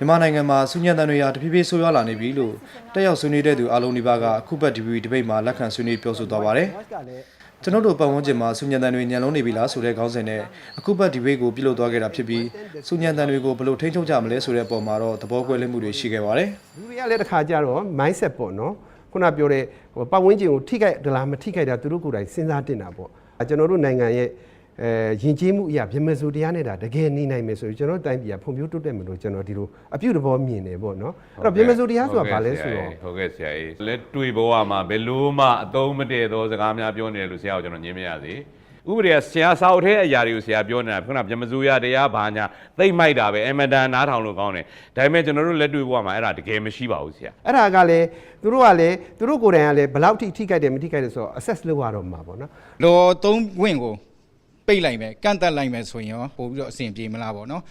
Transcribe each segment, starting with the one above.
မြန်မာနိုင်ငံမှာစုညံတန်တွေရာတဖြည်းဖြည်းဆိုးရွားလာနေပြီလို့တက်ရောက်ဆွေးနွေးတဲ့သူအားလုံးဒီပါကအခုပတ် DVB ဒီဘိတ်မှာလက်ခံဆွေးနွေးပြောဆိုသွားပါတယ်။ကျွန်တော်တို့ပတ်ဝန်းကျင်မှာစုညံတန်တွေညံလုံးနေပြီလားဆိုတဲ့ခေါင်းစဉ်နဲ့အခုပတ် DVB ကိုပြုလုပ်သွားခဲ့တာဖြစ်ပြီးစုညံတန်တွေကိုဘယ်လိုထိန်းချုပ်ကြမလဲဆိုတဲ့အပေါ်မှာတော့သဘောကွဲလွဲမှုတွေရှိခဲ့ပါတယ်။လူတွေကလည်းတစ်ခါကြတော့ mindset ပေါ့နော်။ခုနပြောတဲ့ပတ်ဝန်းကျင်ကိုထိခိုက်ဒလားမထိခိုက်တာသူတို့ကိုယ်တိုင်စဉ်းစားတင်တာပေါ့။ကျွန်တော်တို့နိုင်ငံရဲ့ယဉ်ကျေးမှုအရာဗြဟ္မစိုးတရားနဲ့ဒါတကယ်နေနိုင်မယ်ဆိုရင်ကျွန်တော်တိုင်းပြည်ကဖွံ့ဖြိုးတိုးတက်မယ်လို့ကျွန်တော်ဒီလိုအပြုတ်တဘောမြင်တယ်ပေါ့နော်အဲ့တော့ဗြဟ္မစိုးတရားဆိုတာဘာလဲဆိုတော့ဟုတ်ကဲ့ဆရာကြီးလက်တွေ့ဘဝမှာဘယ်လိုမှအသုံးမတည့်သောစကားများပြောနေတယ်လို့ဆရာကကျွန်တော်ညင်းမရစေဥပဒေကဆရာစာအုပ်ထဲအရာတွေကိုဆရာပြောနေတာခုနဗြဟ္မစိုးရတရားဘာညာသိမ့်မိုက်တာပဲအမတန်နားထောင်လို့ကောင်းတယ်ဒါပေမဲ့ကျွန်တော်တို့လက်တွေ့ဘဝမှာအဲ့ဒါတကယ်မရှိပါဘူးဆရာအဲ့ဒါကလည်းသူတို့ကိုယ်တိုင်ကလည်းဘယ်လောက်ထိခိုက်တယ်မထိခိုက်တယ်ဆိုတော့ assess လုပ်ရတော့မှာပေါ့နော်လောသုံးဝင်ကိုပိတ်လိုက်မယ်ကန့်တက်လိုက်မယ်ဆိုရင်ရောပို့ပြီးတော့အဆင်ပြေမလားပေါ့နော်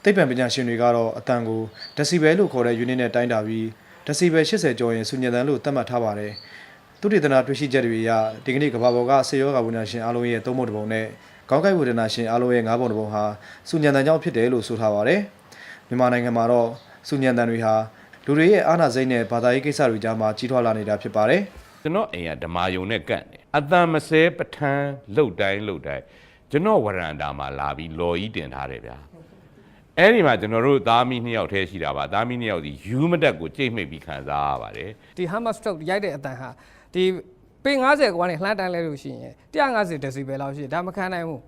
သိပ္ပံပညာရှင်တွေကတော့အတန်ကိုဒက်ဆီဘယ်လို့ခေါ်တဲ့ unit နဲ့တိုင်းတာပြီးဒက်ဆီဘယ်80ကျော်ရင်စုညံတန်လို့သတ်မှတ်ထားပါတယ်သုတေသနတွေ့ရှိချက်တွေအရဒီကနေ့ကမ္ဘာပေါ်ကဆေးရောဂါဝေဒနာရှင်အားလုံးရဲ့3ပုံတစ်ပုံနဲ့ခေါင်းကိုက်ဝေဒနာရှင်အားလုံးရဲ့5ပုံတစ်ပုံဟာစုညံတန်ကြောင့်ဖြစ်တယ်လို့ဆိုထားပါတယ်မြန်မာနိုင်ငံမှာတော့စုညံတန်တွေဟာလူတွေရဲ့အာဏာစိမ်းနဲ့ဘာသာရေးကိစ္စတွေကြားမှာကြီးထွားလာနေတာဖြစ်ပါတယ်ကျွန်တော်အိမ်ကဓမာယုံနဲ့ကန့်တယ်အတန်မစဲပထန်းလှုပ်တိုင်းကျွန်တော်ဝရန်တာမှာလာပြီးလော်ကြီးတင်ထားတယ်ဗျာအဲ့ဒီမှာကျွန်တော်တို့သားမီး2ယောက်ထဲရှိတာပါသားမီး2ယောက်ဒီယူမတက်ကိုကြိတ်မိတ်ပြီးခံစားရပါတယ်ဒီ hammer stroke ရိုက်တဲ့အတန်ဟာဒီပေ90ကွာနဲ့လှမ်းတိုင်းလဲလို့ရှိရင်150 decibel လောက်ရှိတယ်ဒါမခံနိုင်ဘူး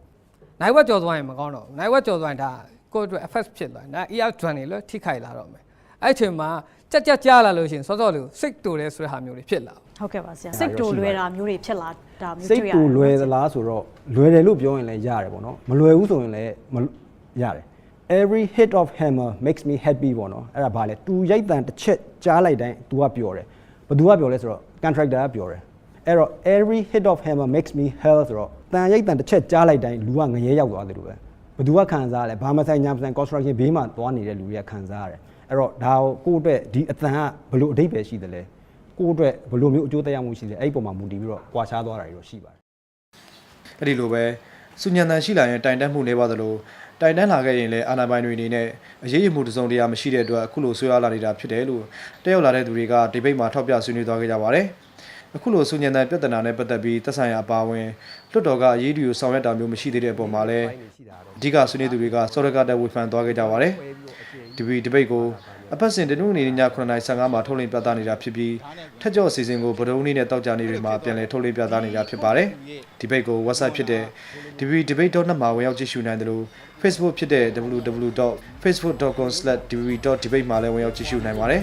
နိုင်ဝက်ကျော်သွားရင်မကောင်းတော့ဘူးနိုင်ဝက်ကျော်သွားရင်ဒါကိုယ့်အတွက် effect ဖြစ်သွားတယ်ဒါ ear drum တွေလည်းထိခိုက်လာတော့မယ်အဲ့အချိန်မှာကြက်ကြားလာလို့ရှိရင်စောစောလေးစိတ်တူတယ်ဆိုတဲ့ဟာမျိုးတွေဖြစ်လာဟုတ်ကဲ့ပါဆရာစိတ်တူလွယ်တာမျိုးတွေဖြစ်လာတာမျိုးတွေ့ရတယ်စိတ်တူလွယ်သလားဆိုတော့လွယ်တယ်လို့ပြောရင်လည်းရတယ်ပေါ့နော်မလွယ်ဘူးဆိုရင်လည်းရတယ် every hit of hammer makes me happy ပေါ့နော်အဲ့ဒါဘာလဲသူရိုက်တန်တစ်ချက်ကြားလိုက်တိုင်း तू ကပြောတယ်ဘယ်သူကပြောလဲဆိုတော့ contractor ကပြောတယ်အဲ့တော့ every hit of hammer makes me hell ဆိုတော့တန်ရိုက်တန်တစ်ချက်ကြားလိုက်တိုင်းလူကငရဲရောက်သွားတယ်လို့ပဲဘယ်သူကခံစားရလဲဘာမဆိုင်ညာမဆိုင် construction ဘေးမှာသွားနေတဲ့လူတွေကခံစားရတယ်အဲ့တော့ဒါကိုကိုယ့်အတွက်ဒီအတန်ကဘယ်လိုအဓိပ္ပာယ်ရှိသလဲကိုယ့်အတွက်ဘယ်လိုမျိုးအကျိုးသက်ရောက်မှုရှိလဲအဲ့ဒီပုံမှာမူတည်ပြီးတော့ကွာခြားသွားတာတွေတော့ရှိပါတယ်အဲ့ဒီလိုပဲစုညံတန်ရှိလာရင်တိုင်တန်းမှုနေပါသလိုတိုင်တန်းလာခဲ့ရင်လည်းအာဏာပိုင်တွေအနေနဲ့အရေးယူမှုတစုံတရာမရှိတဲ့အတွက်အခုလိုဆွေးနွေးလာနေတာဖြစ်တယ်လို့တက်ရောက်လာတဲ့သူတွေကဒီဘိတ်မှာထောက်ပြဆွေးနွေးသွားခဲ့ကြပါတယ်အခုလိုစုညံတန်ပြဿနာနဲ့ပတ်သက်ပြီးသက်ဆိုင်ရာအပါအဝင်လွှတ်တော်ကအရေးယူဆောင်ရွက်တာမျိုးမရှိသေးတဲ့အပေါ်မှာလည်းအဓိကဆွေးနွေးသူတွေကစောရကတက်ဝေဖန်သွားခဲ့ကြပါတယ်ဒီဘိတ်ကိုအပတ်စဉ်တနင်္ဂနွေနေ့ည9:15မှာထုတ်လွှင့်ပြသနေတာဖြစ်ပြီးထက်ကျော့အစီအစဉ်ကိုဗုဒ္ဓဟူးနေ့နဲ့တောက်ကြနေ့တွေမှာပြန်လည်ထုတ်လွှင့်ပြသနေတာဖြစ်ပါတယ်ဒီဘိတ်ကို website ဖြစ်တဲ့ debate.net မှာဝင်ရောက်ကြည့်ရှုနိုင်တယ်လို့ Facebook ဖြစ်တဲ့ www.facebook.com/debate.debate မှာလည်းဝင်ရောက်ကြည့်ရှုနိုင်ပါတယ်